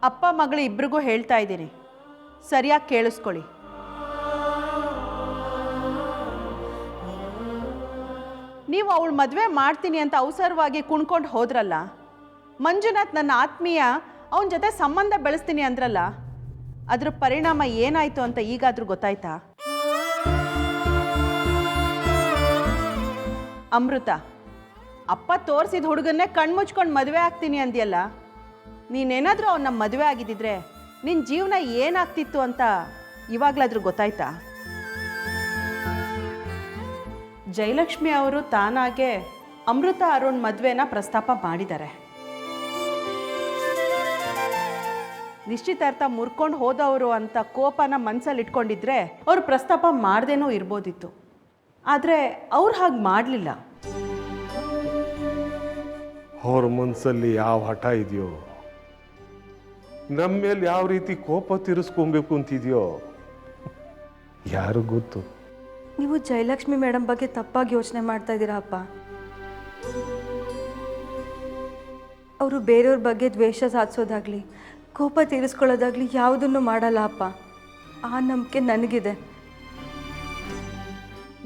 ಅಪ್ಪ ಮಗಳು ಇಬ್ರಿಗೂ ಹೇಳ್ತಾ ಇದ್ದೀನಿ, ಸರಿಯಾಗಿ ಕೇಳಿಸ್ಕೊಳ್ಳಿ. ನೀವು ಅವಳು ಮದುವೆ ಮಾಡ್ತೀನಿ ಅಂತ ಅವಸರವಾಗಿ ಕುಣ್ಕೊಂಡು ಹೋದ್ರಲ್ಲ, ಮಂಜುನಾಥ್ ನನ್ನ ಆತ್ಮೀಯ, ಅವನ ಜೊತೆ ಸಂಬಂಧ ಬೆಳೆಸ್ತೀನಿ ಅಂದ್ರಲ್ಲ, ಅದ್ರ ಪರಿಣಾಮ ಏನಾಯಿತು ಅಂತ ಈಗಾದರೂ ಗೊತ್ತಾಯ್ತಾ? ಅಮೃತ, ಅಪ್ಪ ತೋರಿಸಿದ ಹುಡುಗನ್ನೇ ಕಣ್ಮುಚ್ಕೊಂಡು ಮದುವೆ ಆಗ್ತೀನಿ ಅಂದ್ಯಲ್ಲ, ನೀನೇನಾದರೂ ಅವನ್ನ ಮದುವೆ ಆಗಿದ್ದಿದ್ರೆ ನಿನ್ನ ಜೀವನ ಏನಾಗ್ತಿತ್ತು ಅಂತ ಇವಾಗಲಾದ್ರೂ ಗೊತ್ತಾಯ್ತಾ? ಜಯಲಕ್ಷ್ಮಿ ಅವರು ತಾನಾಗೆ ಅಮೃತ ಅರುಣ್ ಮದುವೆನ ಪ್ರಸ್ತಾಪ ಮಾಡಿದ್ದಾರೆ. ನಿಶ್ಚಿತಾರ್ಥ ಮುರ್ಕೊಂಡು ಹೋದವರು ಅಂತ ಕೋಪನ ಮನಸ್ಸಲ್ಲಿ ಇಟ್ಕೊಂಡಿದ್ರೆ ಅವರು ಪ್ರಸ್ತಾಪ ಮಾಡ್ದೇನೂ ಇರ್ಬೋದಿತ್ತು. ಆದರೆ ಅವ್ರು ಹಾಗೆ ಮಾಡಲಿಲ್ಲ. ಅವ್ರ ಮನಸ್ಸಲ್ಲಿ ಯಾವ ಹಠ ಇದೆಯೋ, ನಮ್ಮ ಮೇಲೆ ಯಾವ ರೀತಿ ಕೋಪ ತೀರಿಸ್ಕೊಬೇಕು ಅಂತಿದೆಯೋ ಯಾರು ಗೊತ್ತು. ನೀವು ಜಯಲಕ್ಷ್ಮಿ ಮೇಡಮ್ ಬಗ್ಗೆ ತಪ್ಪಾಗಿ ಯೋಚನೆ ಮಾಡ್ತಾ ಇದ್ದೀರಾ ಅಪ್ಪ. ಅವರು ಬೇರೆಯವ್ರ ಬಗ್ಗೆ ದ್ವೇಷ ಸಾಧಿಸೋದಾಗ್ಲಿ, ಕೋಪ ತೀರಿಸ್ಕೊಳ್ಳೋದಾಗ್ಲಿ ಯಾವುದನ್ನು ಮಾಡಲ್ಲ ಅಪ್ಪ. ಆ ನಂಬಿಕೆ ನನಗಿದೆ.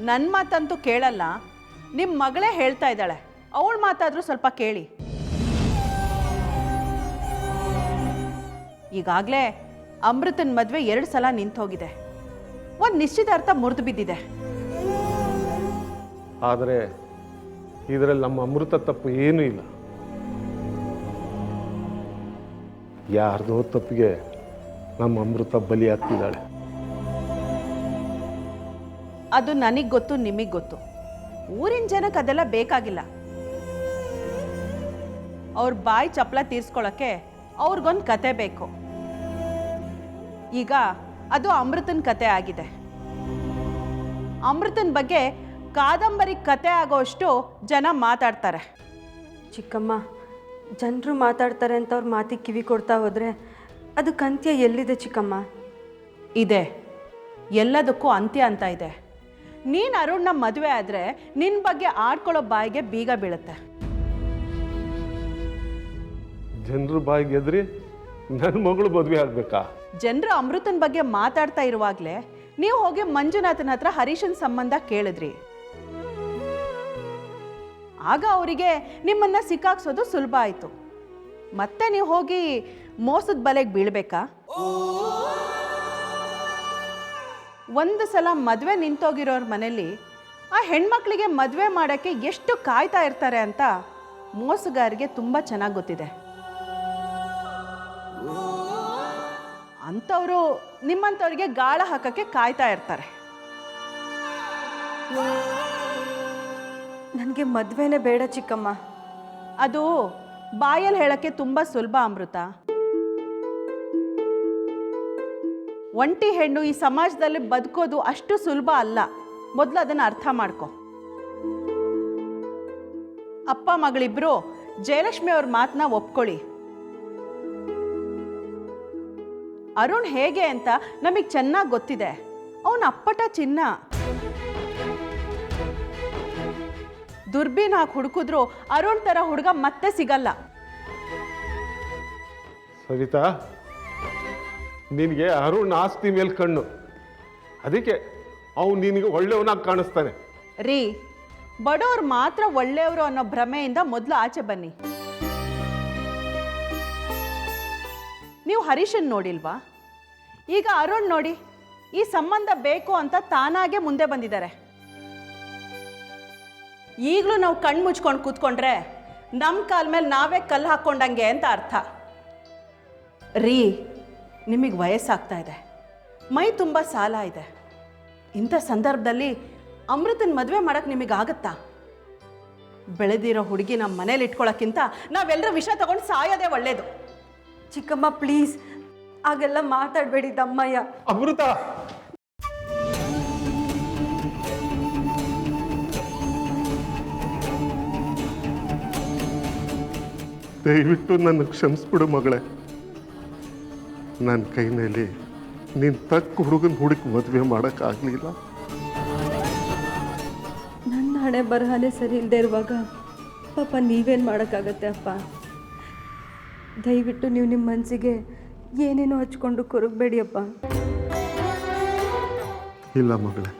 ನನ್ನ ಮಾತಂತೂ ಕೇಳಲ್ಲ. ನಿಮ್ಮ ಮಗಳೇ ಹೇಳ್ತಾ ಇದ್ದಾಳೆ, ಅವಳ ಮಾತಾದರೂ ಸ್ವಲ್ಪ ಕೇಳಿ. ಈಗಾಗಲೇ ಅಮೃತನ ಮದುವೆ 2 ಸಲ ನಿಂತೋಗಿದೆ. ಒಂದು ನಿಶ್ಚಿತಾರ್ಥ ಮುರಿದು ಬಿದ್ದಿದೆ. ಆದರೆ ಇದರಲ್ಲಿ ನಮ್ಮ ಅಮೃತ ತಪ್ಪು ಏನೂ ಇಲ್ಲ. ಯಾರ್ದೋ ತಪ್ಪಿಗೆ ನಮ್ಮ ಅಮೃತ ಬಲಿ ಆಗ್ತಿದ್ದಾಳೆ. ಅದು ನನಗೆ ಗೊತ್ತು, ನಿಮಗೆ ಗೊತ್ತು. ಊರಿನ ಜನಕ್ಕೆ ಅದೆಲ್ಲ ಬೇಕಾಗಿಲ್ಲ. ಅವ್ರ ಬಾಯಿ ಚಪ್ಪಲ ತೀರ್ಸ್ಕೊಳ್ಳೋಕ್ಕೆ ಅವ್ರಿಗೊಂದು ಕತೆ ಬೇಕು. ಈಗ ಅದು ಅಮೃತನ ಕತೆ ಆಗಿದೆ. ಅಮೃತನ ಬಗ್ಗೆ ಕಾದಂಬರಿ ಕತೆ ಆಗೋಷ್ಟು ಜನ ಮಾತಾಡ್ತಾರೆ. ಚಿಕ್ಕಮ್ಮ, ಜನರು ಮಾತಾಡ್ತಾರೆ ಅಂತ ಅವ್ರ ಮಾತಿಗೆ ಕಿವಿ ಕೊಡ್ತಾ ಹೋದರೆ ಅದಕ್ಕೆ ಅಂತ್ಯ ಎಲ್ಲಿದೆ ಚಿಕ್ಕಮ್ಮ? ಇದೆ, ಎಲ್ಲದಕ್ಕೂ ಅಂತ್ಯ ಅಂತ ಇದೆ. ನೀನು ಅರುಣ್ನ ಮದುವೆ ಆದರೆ ನಿನ್ನ ಬಗ್ಗೆ ಆಡ್ಕೊಳ್ಳೋ ಬಾಯಿಗೆ ಬೀಗ ಬೀಳುತ್ತೆ. ಜನರ ಬಾಯಿಗೆ ಎದ್ರಿ ನನ್ನ ಮಗಳು ಮದುವೆ ಆಗ್ಬೇಕಾ? ಜನರು ಅಮೃತನ ಬಗ್ಗೆ ಮಾತಾಡ್ತಾ ಇರುವಾಗಲೇ ನೀವು ಹೋಗಿ ಮಂಜುನಾಥನ ಹತ್ರ ಹರೀಶನ್ ಸಂಬಂಧ ಕೇಳಿದ್ರಿ. ಆಗ ಅವರಿಗೆ ನಿಮ್ಮನ್ನ ಸಿಕ್ಕಾಕ್ಸೋದು ಸುಲಭ ಆಯಿತು. ಮತ್ತೆ ನೀವು ಹೋಗಿ ಮೋಸದ ಬಲೆಗೆ ಬೀಳ್ಬೇಕಾ? ಒಂದು ಸಲ ಮದುವೆ ನಿಂತೋಗಿರೋರ ಮನೇಲಿ ಆ ಹೆಣ್ಮಕ್ಳಿಗೆ ಮದುವೆ ಮಾಡೋಕ್ಕೆ ಎಷ್ಟು ಕಾಯ್ತಾ ಇರ್ತಾರೆ ಅಂತ ಮೋಸಗಾರಿಗೆ ತುಂಬ ಚೆನ್ನಾಗಿ ಗೊತ್ತಿದೆ. ಅಂಥವರು ನಿಮ್ಮಂಥವ್ರಿಗೆ ಗಾಳ ಹಾಕೋಕ್ಕೆ ಕಾಯ್ತಾ ಇರ್ತಾರೆ. ನನಗೆ ಮದುವೆನೇ ಬೇಡ ಚಿಕ್ಕಮ್ಮ. ಅದು ಬಾಯಲ್ಲಿ ಹೇಳೋಕ್ಕೆ ತುಂಬ ಸುಲಭ ಅಮೃತ. ಒಂಟಿ ಹೆಣ್ಣು ಈ ಸಮಾಜದಲ್ಲಿ ಬದುಕೋದು ಅಷ್ಟು ಸುಲಭ ಅಲ್ಲ. ಮೊದಲು ಅದನ್ನು ಅರ್ಥ ಮಾಡ್ಕೊ. ಅಪ್ಪ ಮಗಳಿಬ್ರು ಜಯಲಕ್ಷ್ಮಿ ಅವ್ರ ಮಾತನ್ನ ಒಪ್ಕೊಳ್ಳಿ. ಅರುಣ್ ಹೇಗೆ ಅಂತ ನಮಗೆ ಚೆನ್ನಾಗಿ ಗೊತ್ತಿದೆ. ಅವನ ಅಪ್ಪಟ ಚಿನ್ನ. ದುರ್ಬೀನ್ ಹಾಕಿ ಹುಡುಕಿದ್ರು ಅರುಣ್ ಥರ ಹುಡುಗ ಮತ್ತೆ ಸಿಗಲ್ಲ. ಸವಿತಾ, ನಿನಗೆ ಅರುಣ್ ಆಸ್ತಿ ಮೇಲೆ ಕಣ್ಣು. ಅದಕ್ಕೆ ಅವನು ನಿನಗೆ ಒಳ್ಳೆಯವನಾಗಿ ಕಾಣಿಸ್ತಾನೆ. ರೀ, ಬಡವ್ರು ಮಾತ್ರ ಒಳ್ಳೆಯವರು ಅನ್ನೋ ಭ್ರಮೆಯಿಂದ ಮೊದಲು ಆಚೆ ಬನ್ನಿ. ನೀವು ಹರೀಶನ್ ನೋಡಿಲ್ವಾ? ಈಗ ಅರುಣ್ ನೋಡಿ, ಈ ಸಂಬಂಧ ಬೇಕು ಅಂತ ತಾನಾಗೆ ಮುಂದೆ ಬಂದಿದ್ದಾರೆ. ಈಗಲೂ ನಾವು ಕಣ್ಣು ಮುಚ್ಕೊಂಡು ಕೂತ್ಕೊಂಡ್ರೆ ನಮ್ಮ ಕಾಲ ಮೇಲೆ ನಾವೇ ಕಲ್ಲು ಹಾಕ್ಕೊಂಡಂಗೆ ಅಂತ ಅರ್ಥ. ರೀ, ನಿಮಗೆ ವಯಸ್ಸಾಗ್ತಾ ಇದೆ, ಮೈ ತುಂಬ ಸಾಲ ಇದೆ. ಇಂಥ ಸಂದರ್ಭದಲ್ಲಿ ಅಮೃತನ ಮದುವೆ ಮಾಡೋಕ್ಕೆ ನಿಮಗಾಗತ್ತಾ? ಬೆಳೆದಿರೋ ಹುಡುಗಿ ನಮ್ಮ ಮನೇಲಿ ಇಟ್ಕೊಳ್ಳೋಕ್ಕಿಂತ ನಾವೆಲ್ಲರೂ ವಿಷ ತಗೊಂಡು ಸಾಯೋದೇ ಒಳ್ಳೇದು. ಚಿಕ್ಕಮ್ಮ ಪ್ಲೀಸ್, ಹಾಗೆಲ್ಲ ಮಾತಾಡಬೇಡಿ ದಮ್ಮಯ್ಯ. ಅಮೃತ, ದಯವಿಟ್ಟು ನನ್ನ ಕ್ಷಮಿಸ್ಬಿಡು ಮಗಳೇ. ನನ್ನ ಕೈನಲ್ಲಿ ನೀನು ತಕ್ಕ ಹುಡುಗನ ಹುಡುಕಿ ಮದುವೆ ಮಾಡೋಕ್ಕಾಗಲಿಲ್ಲ. ನನ್ನ ಹಣೆ ಬರಹನೇ ಸರಿ ಇಲ್ಲದೆ ಇರುವಾಗ ಪಾಪ ನೀವೇನು ಮಾಡೋಕ್ಕಾಗತ್ತೆ ಅಪ್ಪ? ದಯವಿಟ್ಟು ನೀವು ನಿಮ್ಮ ಮನಸ್ಸಿಗೆ ಏನೇನೋ ಹಚ್ಕೊಂಡು ಕೊರಗಬೇಡಿಯಪ್ಪ. ಇಲ್ಲ ಮಗಳೇ,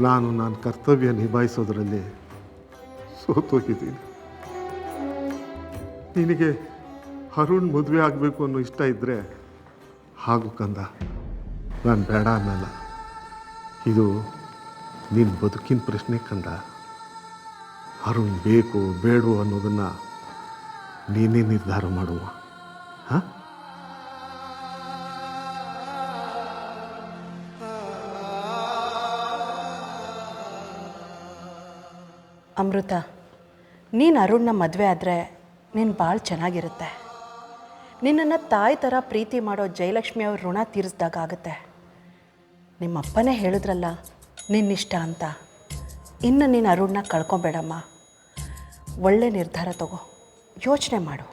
ನಾನು ಕರ್ತವ್ಯ ನಿಭಾಯಿಸೋದ್ರಲ್ಲಿ ಸೋತೋಗಿದ್ದೀನಿ. ನಿನಗೆ ಅರುಣ್ ಮದುವೆ ಆಗಬೇಕು ಅನ್ನೋ ಇಷ್ಟ ಇದ್ದರೆ ಹಾಗೂ ಕಂದ, ನಾನು ಬೇಡ ಅನ್ನಲ್ಲ. ಇದು ನಿನ್ನ ಬದುಕಿನ ಪ್ರಶ್ನೆ ಕಂದ. ಅರುಣ್ ಬೇಕು ಬೇಡವೋ ಅನ್ನೋದನ್ನು ನೀನೇ ನಿರ್ಧಾರ ಮಾಡುವ. ಹಾಂ, ಅಮೃತ, ನೀನು ಅರುಣ್ನ ಮದುವೆ ಆದರೆ ನೀನು ಭಾಳ ಚೆನ್ನಾಗಿರುತ್ತೆ. ನಿನ್ನನ್ನು ತಾಯಿ ಥರ ಪ್ರೀತಿ ಮಾಡೋ ಜಯಲಕ್ಷ್ಮಿ ಅವ್ರ ಋಣ ತೀರಿಸ್ದಾಗ ಆಗುತ್ತೆ. ನಿಮ್ಮಪ್ಪನೇ ಹೇಳಿದ್ರಲ್ಲ ನಿನ್ನಿಷ್ಟ ಅಂತ. ಇನ್ನು ನೀನು ಅರುಣ್ನ ಕಳ್ಕೊಬೇಡಮ್ಮ. ಒಳ್ಳೆ ನಿರ್ಧಾರ ತಗೋ, ಯೋಚನೆ ಮಾಡು.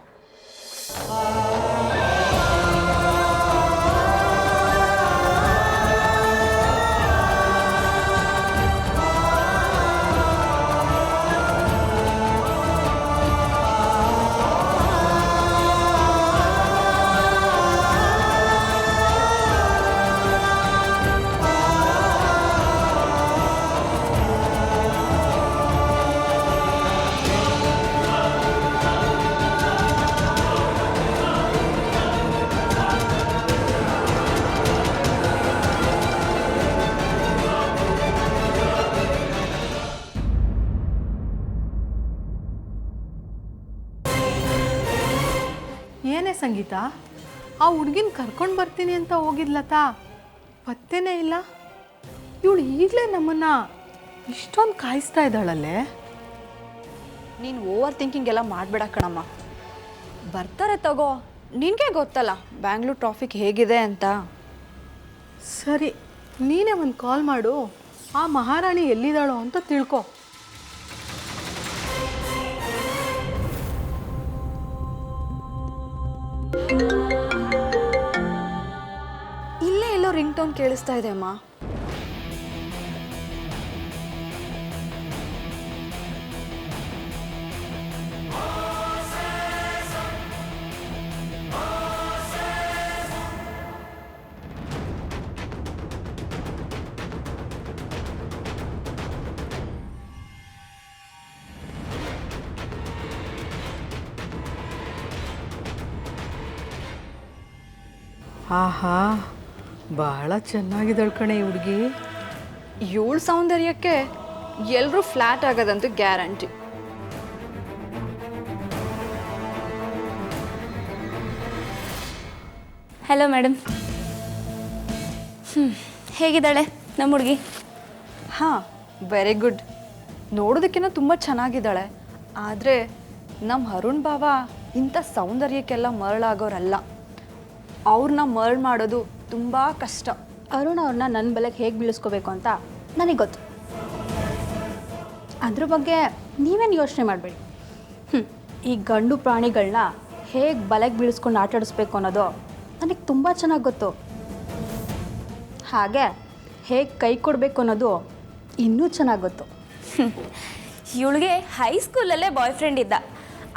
ಏನೇ ಸಂಗೀತ, ಆ ಹುಡುಗಿನ ಕರ್ಕೊಂಡು ಬರ್ತೀನಿ ಅಂತ ಹೋಗಿದ್ಲತಾ, ಪತ್ತೇನೇ ಇಲ್ಲ. ಇವಳು ಈಗಲೇ ನಮ್ಮನ್ನು ಇಷ್ಟೊಂದು ಕಾಯಿಸ್ತಾ ಇದ್ದಾಳಲ್ಲೇ. ನೀನು ಓವರ್ ಥಿಂಕಿಂಗ್ ಎಲ್ಲ ಮಾಡಬೇಡ ಕಣಮ್ಮ. ಬರ್ತಾರೆ ತಗೋ, ನಿನಗೆ ಗೊತ್ತಲ್ಲ ಬ್ಯಾಂಗ್ಳೂರ್ ಟ್ರಾಫಿಕ್ ಹೇಗಿದೆ ಅಂತ. ಸರಿ, ನೀನೇ ಒಂದು ಕಾಲ್ ಮಾಡು, ಆ ಮಹಾರಾಣಿ ಎಲ್ಲಿದ್ದಾಳೋ ಅಂತ ತಿಳ್ಕೊ. ಇಲ್ಲೇ ಎಲ್ಲೋ ರಿಂಗ್ ಟೋನ್ ಕೇಳಿಸ್ತಾ ಇದೆ ಅಮ್ಮ. ಆಹಾ, ಬಹಳ ಚೆನ್ನಾಗಿದ್ದಾಳೆ ಕಣೆ ಈ ಹುಡುಗಿ. ಇವಳ ಸೌಂದರ್ಯಕ್ಕೆ ಎಲ್ಲರೂ ಫ್ಲ್ಯಾಟ್ ಆಗೋದಂತೂ ಗ್ಯಾರಂಟಿ. Hello madam. ಹೇಗಿದ್ದಾಳೆ ನಮ್ಮ ಹುಡುಗಿ? ಹಾಂ, ವೆರಿ ಗುಡ್. ನೋಡೋದಕ್ಕಿಂತ ತುಂಬ ಚೆನ್ನಾಗಿದ್ದಾಳೆ. ಆದರೆ ನಮ್ಮ ಅರುಣ್ ಬಾವ ಇಂಥ ಸೌಂದರ್ಯಕ್ಕೆಲ್ಲ ಮರಳಾಗೋರಲ್ಲ. ಅವ್ರನ್ನ ಮರಳು ಮಾಡೋದು ತುಂಬ ಕಷ್ಟ. ಅರುಣ್ ಅವ್ರನ್ನ ನನ್ನ ಬಲೆಗೆ ಹೇಗೆ ಬೀಳಿಸ್ಕೋಬೇಕು ಅಂತ ನನಗೆ ಗೊತ್ತು. ಅದ್ರ ಬಗ್ಗೆ ನೀವೇನು ಯೋಚನೆ ಮಾಡಬೇಡಿ. ಈ ಗಂಡು ಪ್ರಾಣಿಗಳನ್ನ ಹೇಗೆ ಬಲೆಗೆ ಬೀಳಿಸ್ಕೊಂಡು ಆಟಾಡಿಸ್ಬೇಕು ಅನ್ನೋದು ನನಗೆ ತುಂಬ ಚೆನ್ನಾಗಿ ಗೊತ್ತು. ಹಾಗೆ ಹೇಗೆ ಕೈ ಕೊಡಬೇಕು ಅನ್ನೋದು ಇನ್ನೂ ಚೆನ್ನಾಗಿ ಗೊತ್ತು. ಇವಳಿಗೆ ಹೈಸ್ಕೂಲಲ್ಲೇ ಬಾಯ್ ಫ್ರೆಂಡ್ ಇದ್ದ.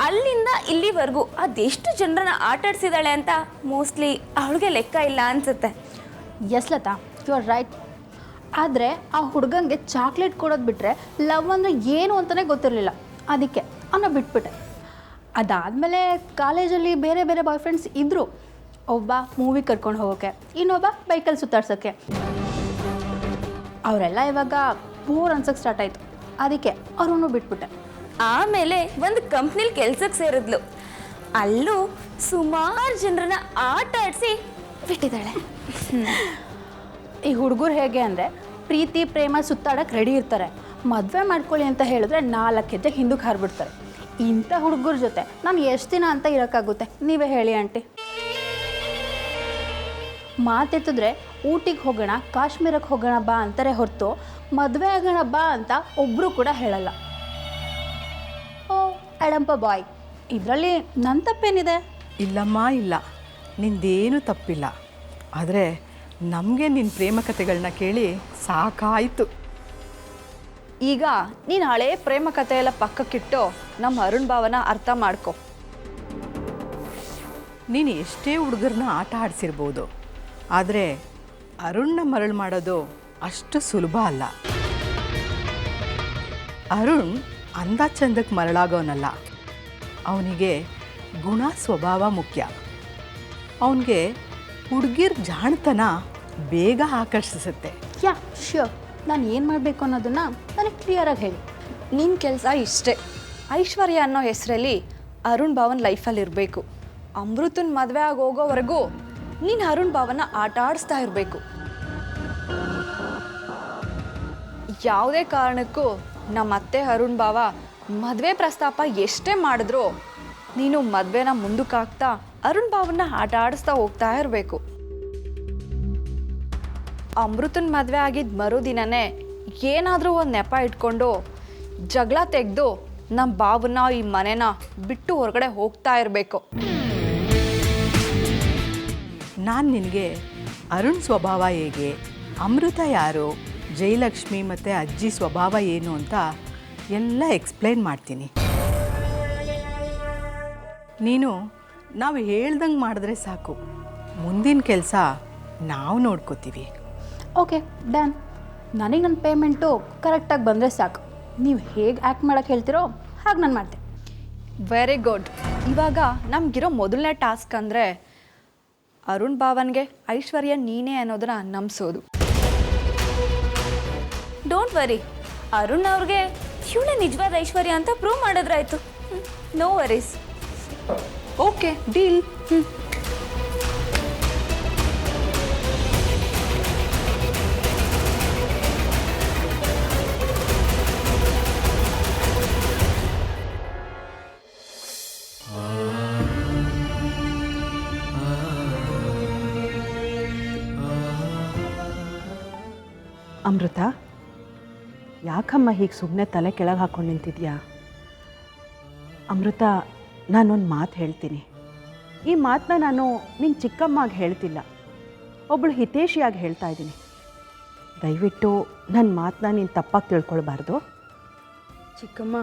ಅಲ್ಲಿಂದ ಇಲ್ಲಿವರೆಗೂ ಅದೆಷ್ಟು ಜನರನ್ನ ಆಟಾಡಿಸಿದಾಳೆ ಅಂತ ಮೋಸ್ಟ್ಲಿ ಅವಳಿಗೆ ಲೆಕ್ಕ ಇಲ್ಲ ಅನಿಸುತ್ತೆ. Yes Latha, you are right. ಆದರೆ ಆ ಹುಡುಗನಿಗೆ ಚಾಕ್ಲೇಟ್ ಕೊಡೋದು ಬಿಟ್ಟರೆ ಲವ್ ಅಂದರೆ ಏನು ಅಂತಲೇ ಗೊತ್ತಿರಲಿಲ್ಲ. ಅದಕ್ಕೆ ಅವನ್ನ ಬಿಟ್ಬಿಟ್ಟೆ. ಅದಾದಮೇಲೆ ಕಾಲೇಜಲ್ಲಿ ಬೇರೆ ಬೇರೆ ಬಾಯ್ ಫ್ರೆಂಡ್ಸ್ ಇದ್ದರು. ಒಬ್ಬ ಮೂವಿ ಕರ್ಕೊಂಡು ಹೋಗೋಕ್ಕೆ, ಇನ್ನೊಬ್ಬ ಬೈಕಲ್ಲಿ ಸುತ್ತಾಡ್ಸೋಕ್ಕೆ. ಅವರೆಲ್ಲ ಇವಾಗ ಬೋರ್ ಅನ್ಸೋಕ್ಕೆ ಸ್ಟಾರ್ಟ್ ಆಯಿತು. ಅದಕ್ಕೆ ಅವರನ್ನು ಬಿಟ್ಬಿಟ್ಟೆ. ಆಮೇಲೆ ಒಂದು ಕಂಪ್ನಿಲಿ ಕೆಲ್ಸಕ್ಕೆ ಸೇರಿದ್ಲು. ಅಲ್ಲೂ ಸುಮಾರು ಜನರನ್ನ ಆಟ ಆಡಿಸಿ ಬಿಟ್ಟಿದ್ದಾಳೆ. ಈ ಹುಡುಗರು ಹೇಗೆ ಅಂದರೆ ಪ್ರೀತಿ ಪ್ರೇಮ ಸುತ್ತಾಡೋಕ್ಕೆ ರೆಡಿ ಇರ್ತಾರೆ. ಮದುವೆ ಮಾಡ್ಕೊಳ್ಳಿ ಅಂತ ಹೇಳಿದ್ರೆ 4 ಹೆಜ್ಜೆ ಹಿಂದಕ್ಕೆ ಹಾರ್ಬಿಡ್ತಾರೆ. ಇಂಥ ಹುಡುಗರ ಜೊತೆ ನಾನು ಎಷ್ಟು ದಿನ ಅಂತ ಇರೋಕ್ಕಾಗುತ್ತೆ? ನೀವೇ ಹೇಳಿ ಆಂಟಿ. ಮಾತೆತ್ತಿದ್ರೆ ಊಟಿಗೆ ಹೋಗೋಣ, ಕಾಶ್ಮೀರಕ್ಕೆ ಹೋಗೋಣ ಬಾ ಅಂತಾರೆ ಹೊರತು ಮದುವೆ ಆಗೋಣ ಬಾ ಅಂತ ಒಬ್ಬರು ಕೂಡ ಹೇಳಲ್ಲ. ಓ ಅಡಂಪ ಬಾಯ್, ಇದರಲ್ಲಿ ನನ್ನ ತಪ್ಪೇನಿದೆ? ಇಲ್ಲಮ್ಮ, ಇಲ್ಲ, ನಿಂದೇನು ತಪ್ಪಿಲ್ಲ. ಆದರೆ ನಮಗೆ ನಿನ್ನ ಪ್ರೇಮ ಕಥೆಗಳನ್ನ ಕೇಳಿ ಸಾಕಾಯಿತು. ಈಗ ನೀನು ಹಳೇ ಪ್ರೇಮ ಕಥೆ ಎಲ್ಲ ಪಕ್ಕಕ್ಕಿಟ್ಟು ನಮ್ಮ ಅರುಣ್ ಭಾವನ ಅರ್ಥ ಮಾಡ್ಕೊ. ನೀನು ಎಷ್ಟೇ ಹುಡುಗರನ್ನ ಆಟ ಆಡಿಸಿರ್ಬೋದು, ಆದರೆ ಅರುಣ್ನ ಮರಳು ಮಾಡೋದು ಅಷ್ಟು ಸುಲಭ ಅಲ್ಲ. ಅರುಣ್ ಅಂದ ಚಂದಕ್ಕೆ ಮರಳಾಗೋನಲ್ಲ, ಅವನಿಗೆ ಗುಣ ಸ್ವಭಾವ ಮುಖ್ಯ. ಅವನಿಗೆ ಹುಡುಗಿರ್ ಜಾಣತನ ಬೇಗ ಆಕರ್ಷಿಸುತ್ತೆ. ಯಾ ಶ್ಯೂರ್, ನಾನು ಏನು ಮಾಡಬೇಕು ಅನ್ನೋದನ್ನು ನನಗೆ ಕ್ಲಿಯರಾಗಿ ಹೇಳಿ. ನಿನ್ನ ಕೆಲಸ ಇಷ್ಟೇ, ಐಶ್ವರ್ಯ ಅನ್ನೋ ಹೆಸರಲ್ಲಿ ಅರುಣ್ ಭಾವನ್ ಲೈಫಲ್ಲಿ ಇರಬೇಕು. ಅಮೃತನ ಮದುವೆ ಆಗಿ ಹೋಗೋವರೆಗೂ ನೀನು ಅರುಣ್ ಭಾವನ ಆಟ ಆಡಿಸ್ತಾ ಇರಬೇಕು. ಯಾವುದೇ ಕಾರಣಕ್ಕೂ ನಮ್ಮ ಅತ್ತೆ ಅರುಣ್ ಭಾವ ಮದುವೆ ಪ್ರಸ್ತಾಪ ಎಷ್ಟೇ ಮಾಡಿದ್ರೂ ನೀನು ಮದುವೆನ ಮುಂದಕ್ಕೆ ಹಾಕ್ತಾ ಅರುಣ್ ಭಾವನ್ನ ಆಟ ಆಡಿಸ್ತಾ ಹೋಗ್ತಾ ಇರಬೇಕು. ಅಮೃತನ ಮದುವೆ ಆಗಿದ್ದ ಮರುದಿನನೇ ಏನಾದರೂ ಒಂದು ನೆಪ ಇಟ್ಕೊಂಡು ಜಗಳ ತೆಗೆದು ನಮ್ಮ ಭಾವನ ಈ ಮನೆನ ಬಿಟ್ಟು ಹೊರಗಡೆ ಹೋಗ್ತಾ ಇರಬೇಕು. ನಾನು ನಿನಗೆ ಅರುಣ್ ಸ್ವಭಾವ ಹೇಗೆ, ಅಮೃತ ಯಾರು, ಜಯಲಕ್ಷ್ಮಿ ಮತ್ತು ಅಜ್ಜಿ ಸ್ವಭಾವ ಏನು ಅಂತ ಎಲ್ಲ ಎಕ್ಸ್ಪ್ಲೈನ್ ಮಾಡ್ತೀನಿ. ನೀನು ನಾವು ಹೇಳ್ದಂಗೆ ಮಾಡಿದ್ರೆ ಸಾಕು, ಮುಂದಿನ ಕೆಲಸ ನಾವು ನೋಡ್ಕೋತೀವಿ. Okay done. ನನಗೆ ನನ್ನ ಪೇಮೆಂಟು ಕರೆಕ್ಟಾಗಿ ಬಂದರೆ ಸಾಕು. ನೀವು ಹೇಗೆ ಆ್ಯಕ್ಟ್ ಮಾಡೋಕ್ಕೆ ಹೇಳ್ತೀರೋ ಹಾಗೆ ನಾನು ಮಾಡ್ತೀನಿ. Very good. ಇವಾಗ ನಮಗಿರೋ ಮೊದಲನೇ ಟಾಸ್ಕ್ ಅಂದರೆ ಅರುಣ್ ಭಾವನ್ಗೆ ಐಶ್ವರ್ಯ ನೀನೇ ಅನ್ನೋದನ್ನ ನಂಬಿಸೋದು. ಡೋಂಟ್ ವರಿ, ಅರುಣ್ ಅವ್ರಿಗೆ ಇವಳೆ ನಿಜವಾದ ಐಶ್ವರ್ಯ ಅಂತ ಪ್ರೂವ್ ಮಾಡಿದ್ರಾಯ್ತು. No worries. Okay, deal. Amrita, ಯಾಕಮ್ಮ ಹೀಗೆ ಸುಮ್ಮನೆ ತಲೆ ಕೆಳಗೆ ಹಾಕ್ಕೊಂಡು ನಿಂತಿದ್ಯಾ? ಅಮೃತ, ನಾನೊಂದು ಮಾತು ಹೇಳ್ತೀನಿ. ಈ ಮಾತನ್ನ ನಾನು ನಿನ್ನ ಚಿಕ್ಕಮ್ಮಗೆ ಹೇಳ್ತಿಲ್ಲ, ಒಬ್ಬಳು ಹಿತೇಶಿಯಾಗಿ ಹೇಳ್ತಾ ಇದ್ದೀನಿ. ದಯವಿಟ್ಟು ನನ್ನ ಮಾತನ್ನ ನೀನು ತಪ್ಪಾಗಿ ತಿಳ್ಕೊಳ್ಬಾರ್ದು. ಚಿಕ್ಕಮ್ಮ,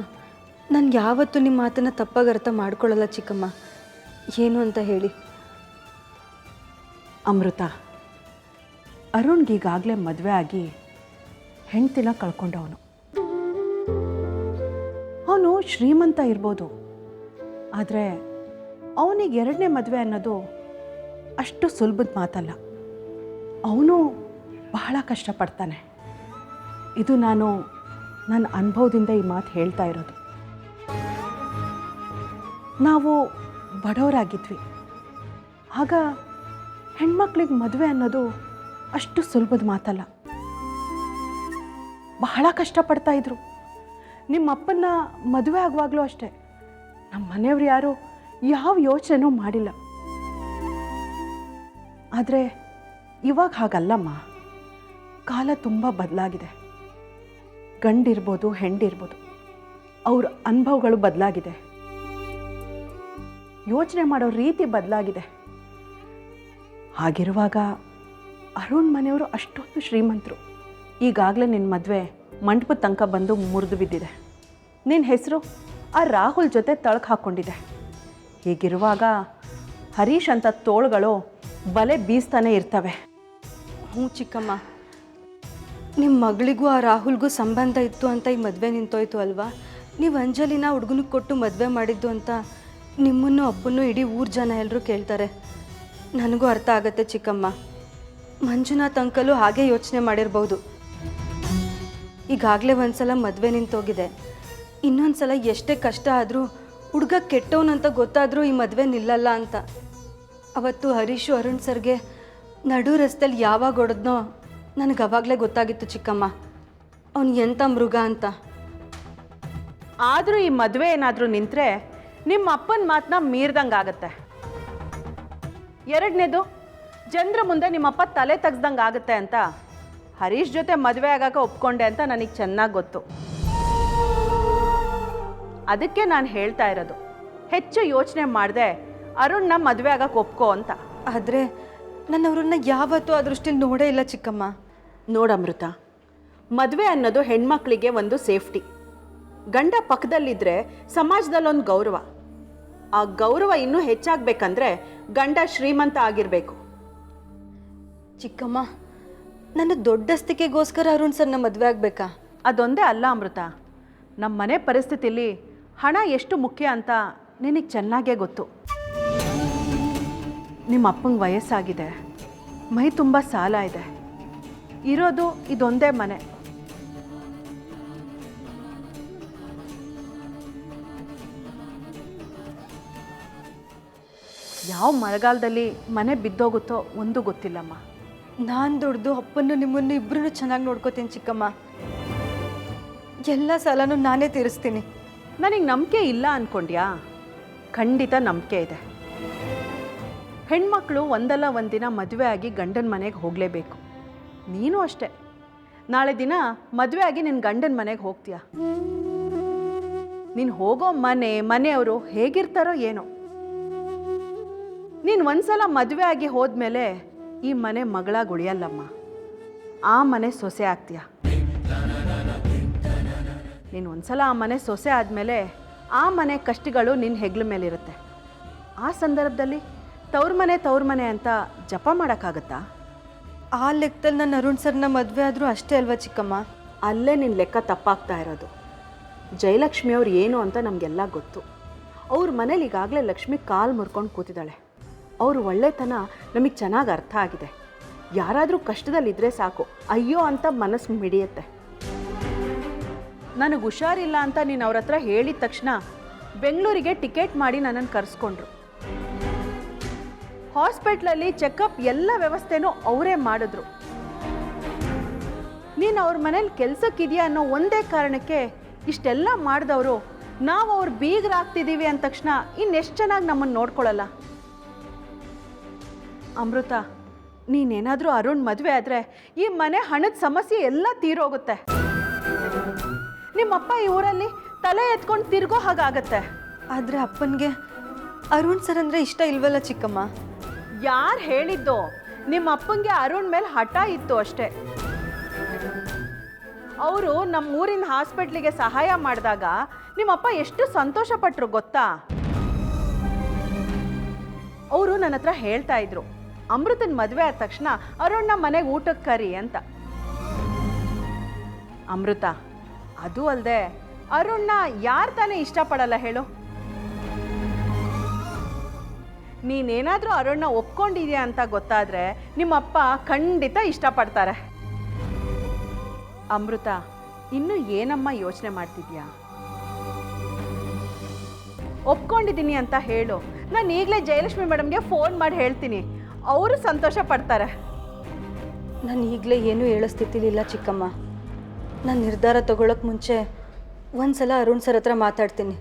ನಾನು ಯಾವತ್ತೂ ನಿಮ್ಮ ಮಾತನ್ನು ತಪ್ಪಾಗಿ ಅರ್ಥ ಮಾಡ್ಕೊಳ್ಳಲ್ಲ ಚಿಕ್ಕಮ್ಮ. ಏನು ಅಂತ ಹೇಳಿ. ಅಮೃತ, ಅರುಣ್ಗೀಗಾಗಲೇ ಮದುವೆ ಆಗಿ ಹೆಂಡ್ತಿನ ಕಳ್ಕೊಂಡವನು. ಅವನು ಶ್ರೀಮಂತ ಇರ್ಬೋದು, ಆದರೆ ಅವನಿಗೆ ಎರಡನೇ ಮದುವೆ ಅನ್ನೋದು ಅಷ್ಟು ಸುಲಭದ ಮಾತಲ್ಲ. ಅವನು ಬಹಳ ಕಷ್ಟಪಡ್ತಾನೆ. ಇದು ನಾನು ನನ್ನ ಅನುಭವದಿಂದ ಈ ಮಾತು ಹೇಳ್ತಾ ಇರೋದು. ನಾವು ಬಡವರಾಗಿದ್ವಿ, ಆಗ ಹೆಣ್ಮಕ್ಳಿಗೆ ಮದುವೆ ಅನ್ನೋದು ಅಷ್ಟು ಸುಲಭದ ಮಾತಲ್ಲ. ಬಹಳ ಕಷ್ಟಪಡ್ತಾಯಿದ್ರು. ನಿಮ್ಮ ಅಪ್ಪನ ಮದುವೆ ಆಗುವಾಗಲೂ ಅಷ್ಟೇ ನಮ್ಮ ಮನೆಯವ್ರು ಯಾರು ಯಾವ ಯೋಚನೆನೂ ಮಾಡಿಲ್ಲ. ಆದರೆ ಇವಾಗ ಹಾಗಲ್ಲಮ್ಮ. ಕಾಲ ತುಂಬ ಬದಲಾಗಿದೆ. ಗಂಡಿರ್ಬೋದು, ಹೆಂಡಿರ್ಬೋದು, ಅವ್ರ ಅನುಭವಗಳು ಬದಲಾಗಿದೆ, ಯೋಚನೆ ಮಾಡೋ ರೀತಿ ಬದಲಾಗಿದೆ. ಹಾಗಿರುವಾಗ ಅರುಣ್ ಮನೆಯವರು ಅಷ್ಟೊಂದು ಶ್ರೀಮಂತರು. ಈಗಾಗಲೇ ನಿನ್ನ ಮದುವೆ ಮಂಟಪದ ತನಕ ಬಂದು ಮುರಿದು ಬಿದ್ದಿದೆ. ನಿನ್ನ ಹೆಸರು ಆ ರಾಹುಲ್ ಜೊತೆ ತಳಕು ಹಾಕ್ಕೊಂಡಿದೆ. ಹೀಗಿರುವಾಗ ಹರೀಶ್ ಅಂತ ತೋಳುಗಳು ಬಲೆ ಬೀಸ್ತಾನೆ ಇರ್ತವೆ. ಹ್ಞೂ ಚಿಕ್ಕಮ್ಮ, ನಿಮ್ಮ ಮಗಳಿಗೂ ಆ ರಾಹುಲ್ಗೂ ಸಂಬಂಧ ಇತ್ತು ಅಂತ ಈ ಮದುವೆ ನಿಂತೋಯ್ತು ಅಲ್ವಾ? ನೀವು ಅಂಜಲಿನ ಹುಡುಗನಿಗೆ ಕೊಟ್ಟು ಮದುವೆ ಮಾಡಿದ್ದು ಅಂತ ನಿಮ್ಮನ್ನು ಅಪ್ಪನ್ನು ಇಡೀ ಊರು ಜನ ಎಲ್ಲರೂ ಕೇಳ್ತಾರೆ. ನನಗೂ ಅರ್ಥ ಆಗತ್ತೆ ಚಿಕ್ಕಮ್ಮ. ಮಂಜುನಾಥ್ ಅಂಕಲು ಹಾಗೆ ಯೋಚನೆ ಮಾಡಿರ್ಬೋದು. ಈಗಾಗಲೇ ಒಂದು ಸಲ ಮದುವೆ ನಿಂತೋಗಿದೆ, ಇನ್ನೊಂದು ಸಲ ಎಷ್ಟೇ ಕಷ್ಟ ಆದರೂ ಹುಡುಗ ಕೆಟ್ಟವನಂತ ಗೊತ್ತಾದರೂ ಈ ಮದುವೆ ನಿಲ್ಲಲ್ಲ ಅಂತ. ಅವತ್ತು ಹರೀಶು ಅರುಣ್ ಸರ್ಗೆ ನಡು ರಸ್ತೆಯಲ್ಲಿ ಯಾವಾಗ ಹೊಡೆದ್ನೋ ನನಗೆ ಅವಾಗಲೇ ಗೊತ್ತಾಗಿತ್ತು ಚಿಕ್ಕಮ್ಮ, ಅವನು ಎಂಥ ಮೃಗ ಅಂತ. ಆದರೂ ಈ ಮದುವೆ ಏನಾದರೂ ನಿಂತರೆ ನಿಮ್ಮ ಅಪ್ಪನ ಮಾತನ್ನ ಮೀರ್ದಂಗೆ ಆಗತ್ತೆ. ಎರಡನೇದು, ಜನರ ಮುಂದೆ ನಿಮ್ಮಪ್ಪ ತಲೆ ತೆಗ್ದಂಗೆ ಆಗುತ್ತೆ ಅಂತ ಹರೀಶ್ ಜೊತೆ ಮದುವೆ ಆಗಾಕ ಒಪ್ಕೊಂಡೆ ಅಂತ ನನಗೆ ಚೆನ್ನಾಗಿ ಗೊತ್ತು. ಅದಕ್ಕೆ ನಾನು ಹೇಳ್ತಾ ಇರೋದು, ಹೆಚ್ಚು ಯೋಚನೆ ಮಾಡದೆ ಅರುಣ್ನ ಮದುವೆ ಆಗಕ್ಕೆ ಒಪ್ಕೋ ಅಂತ. ಆದರೆ ನಾನು ಅವ್ರನ್ನ ಯಾವತ್ತೂ ಆ ದೃಷ್ಟಿಲಿ ನೋಡೇ ಇಲ್ಲ ಚಿಕ್ಕಮ್ಮ. ನೋಡಮೃತ, ಮದುವೆ ಅನ್ನೋದು ಹೆಣ್ಮಕ್ಳಿಗೆ ಒಂದು ಸೇಫ್ಟಿ. ಗಂಡ ಪಕ್ಕದಲ್ಲಿದ್ದರೆ ಸಮಾಜದಲ್ಲೊಂದು ಗೌರವ. ಆ ಗೌರವ ಇನ್ನೂ ಹೆಚ್ಚಾಗಬೇಕಂದ್ರೆ ಗಂಡ ಶ್ರೀಮಂತ ಆಗಿರಬೇಕು. ಚಿಕ್ಕಮ್ಮ, ನನ್ನ ದೊಡ್ಡಸ್ತಿಕೆಗೋಸ್ಕರ ಅರುಣ್ ಸರ್ನ ಮದುವೆ ಆಗಬೇಕಾ? ಅದೊಂದೇ ಅಲ್ಲ ಅಮೃತ, ನಮ್ಮ ಮನೆ ಪರಿಸ್ಥಿತಿಲಿ ಹಣ ಎಷ್ಟು ಮುಖ್ಯ ಅಂತ ನಿನಗೆ ಚೆನ್ನಾಗೇ ಗೊತ್ತು. ನಿಮ್ಮ ಅಪ್ಪಂಗೆ ವಯಸ್ಸಾಗಿದೆ, ಮೈ ತುಂಬ ಸಾಲ ಇದೆ, ಇರೋದು ಇದೊಂದೇ ಮನೆ. ಯಾವ ಮಳೆಗಾಲದಲ್ಲಿ ಮನೆ ಬಿದ್ದೋಗುತ್ತೋ ಒಂದು ಗೊತ್ತಿಲ್ಲಮ್ಮ. ನಾನು ದುಡ್ದು ಅಪ್ಪನ್ನು ನಿಮ್ಮನ್ನು ಇಬ್ಬರೂ ಚೆನ್ನಾಗಿ ನೋಡ್ಕೋತೀನಿ ಚಿಕ್ಕಮ್ಮ. ಎಲ್ಲ ಸಾಲನೂ ನಾನೇ ತೀರಿಸ್ತೀನಿ. ನನಗೆ ನಂಬಿಕೆ ಇಲ್ಲ ಅಂದ್ಕೊಂಡ್ಯಾ? ಖಂಡಿತ ನಂಬಿಕೆ ಇದೆ. ಹೆಣ್ಮಕ್ಳು ಒಂದಲ್ಲ ಒಂದಿನ ಮದುವೆ ಆಗಿ ಗಂಡನ ಮನೆಗೆ ಹೋಗಲೇಬೇಕು. ನೀನು ಅಷ್ಟೆ, ನಾಳೆ ದಿನ ಮದುವೆ ಆಗಿ ನಿನ್ನ ಗಂಡನ ಮನೆಗೆ ಹೋಗ್ತೀಯ. ನೀನು ಹೋಗೋ ಮನೆಯವರು ಹೇಗಿರ್ತಾರೋ ಏನೋ. ನೀನು ಒಂದ್ಸಲ ಮದುವೆ ಆಗಿ ಹೋದ್ಮೇಲೆ ಈ ಮನೆ ಮಗಳಾಗಿ ಉಳಿಯಲ್ಲಮ್ಮ, ಆ ಮನೆ ಸೊಸೆ ಆಗ್ತೀಯ. ನೀನು ಒಂದ್ಸಲ ಆ ಮನೆ ಸೊಸೆ ಆದಮೇಲೆ ಆ ಮನೆ ಕಷ್ಟಗಳು ನಿನ್ನ ಹೆಗ್ಲ ಮೇಲಿರುತ್ತೆ. ಆ ಸಂದರ್ಭದಲ್ಲಿ ತವ್ರ ಮನೆ ಅಂತ ಜಪ ಮಾಡೋಕ್ಕಾಗತ್ತಾ? ಆ ಲೆಕ್ಕದಲ್ಲಿ ನನ್ನ ಅರುಣ್ ಸರ್ನ ಮದುವೆ ಆದರೂ ಅಷ್ಟೇ ಅಲ್ವಾ ಚಿಕ್ಕಮ್ಮ? ಅಲ್ಲೇ ನಿನ್ನ ಲೆಕ್ಕ ತಪ್ಪಾಗ್ತಾ ಇರೋದು. ಜಯಲಕ್ಷ್ಮಿ ಅವ್ರು ಏನು ಅಂತ ನಮಗೆಲ್ಲ ಗೊತ್ತು. ಅವ್ರ ಮನೇಲಿ ಈಗಾಗಲೇ ಲಕ್ಷ್ಮಿ ಕಾಲು ಮುರ್ಕೊಂಡು ಕೂತಿದ್ದಾಳೆ. ಅವ್ರ ಒಳ್ಳೆತನ ನಮಗೆ ಚೆನ್ನಾಗಿ ಅರ್ಥ ಆಗಿದೆ. ಯಾರಾದರೂ ಕಷ್ಟದಲ್ಲಿದ್ದರೆ ಸಾಕು, ಅಯ್ಯೋ ಅಂತ ಮನಸ್ಸು ಮಿಡಿಯುತ್ತೆ. ನನಗೆ ಹುಷಾರಿಲ್ಲ ಅಂತ ನೀನು ಅವ್ರ ಹತ್ರ ಹೇಳಿದ ತಕ್ಷಣ ಬೆಂಗಳೂರಿಗೆ ಟಿಕೆಟ್ ಮಾಡಿ ನನ್ನನ್ನು ಕರೆಸ್ಕೊಂಡ್ರು. ಹಾಸ್ಪಿಟ್ಲಲ್ಲಿ ಚೆಕಪ್ ಎಲ್ಲ ವ್ಯವಸ್ಥೆನೂ ಅವರೇ ಮಾಡಿದ್ರು. ನೀನು ಅವ್ರ ಮನೇಲಿ ಕೆಲಸಕ್ಕಿದೆಯಾ ಅನ್ನೋ ಒಂದೇ ಕಾರಣಕ್ಕೆ ಇಷ್ಟೆಲ್ಲ ಮಾಡಿದವರು ನಾವು ಅವ್ರ ಬೀಗರಾಗ್ತಿದ್ದೀವಿ ಅಂದ ತಕ್ಷಣ ಇನ್ನೆಷ್ಟು ಚೆನ್ನಾಗಿ ನಮ್ಮನ್ನು ನೋಡ್ಕೊಳ್ಳಲ್ಲ. ಅಮೃತ, ನೀನೇನಾದರೂ ಅರುಣ್ ಮದುವೆ ಆದರೆ ಈ ಮನೆ ಹಣದ ಸಮಸ್ಯೆ ಎಲ್ಲ ತೀರೋಗುತ್ತೆ. ನಿಮ್ಮಪ್ಪ ಈ ಊರಲ್ಲಿ ತಲೆ ಎತ್ಕೊಂಡು ತಿರ್ಗೋ ಹಾಗಾಗತ್ತೆ. ಆದರೆ ಅಪ್ಪನಿಗೆ ಅರುಣ್ ಸರ್ ಅಂದರೆ ಇಷ್ಟ ಇಲ್ವಲ್ಲ ಚಿಕ್ಕಮ್ಮ? ಯಾರು ಹೇಳಿದ್ದು? ನಿಮ್ಮ ಅಪ್ಪಂಗೆ ಅರುಣ್ ಮೇಲೆ ಹಠ ಇತ್ತು ಅಷ್ಟೇ. ಅವರು ನಮ್ಮ ಊರಿನ ಹಾಸ್ಪಿಟ್ಲಿಗೆ ಸಹಾಯ ಮಾಡಿದಾಗ ನಿಮ್ಮಪ್ಪ ಎಷ್ಟು ಸಂತೋಷ ಪಟ್ಟರು ಗೊತ್ತಾ? ಅವರು ನನ್ನ ಹತ್ರ ಹೇಳ್ತಾ ಇದ್ರು, ಅಮೃತನ ಮದುವೆ ಆದ ತಕ್ಷಣ ಅರುಣ್ನ ಮನೆಗೆ ಊಟಕ್ಕೆ ಕರಿ ಅಂತ. ಅಮೃತ, ಅದು ಅಲ್ಲದೆ ಅರುಣ್ನ ಯಾರು ತಾನೇ ಇಷ್ಟಪಡಲ್ಲ ಹೇಳು? ನೀನೇನಾದರೂ ಅರುಣ್ನ ಒಪ್ಕೊಂಡಿದ್ಯಾ ಅಂತ ಗೊತ್ತಾದರೆ ನಿಮ್ಮಪ್ಪ ಖಂಡಿತ ಇಷ್ಟಪಡ್ತಾರೆ. ಅಮೃತ, ಇನ್ನು ಏನಮ್ಮ ಯೋಚನೆ ಮಾಡ್ತಿದ್ಯಾ? ಒಪ್ಕೊಂಡಿದ್ದೀನಿ ಅಂತ ಹೇಳು. ನಾನು ಈಗಲೇ ಜಯಲಕ್ಷ್ಮಿ ಮೇಡಮ್ಗೆ ಫೋನ್ ಮಾಡಿ ಹೇಳ್ತೀನಿ, ಅವರು ಸಂತೋಷ ಪಡ್ತಾರೆ. ನಾನು ಈಗಲೇ ಏನೂ ಹೇಳೋ ಸ್ಥಿತಿಲಿಲ್ಲ ಚಿಕ್ಕಮ್ಮ. ನಾನು ನಿರ್ಧಾರ ತಗೊಳ್ಳೋಕೆ ಮುಂಚೆ ಒಂದು ಸಲ ಅರುಣ್ ಸರ್ ಹತ್ರ ಮಾತಾಡ್ತೀನಿ.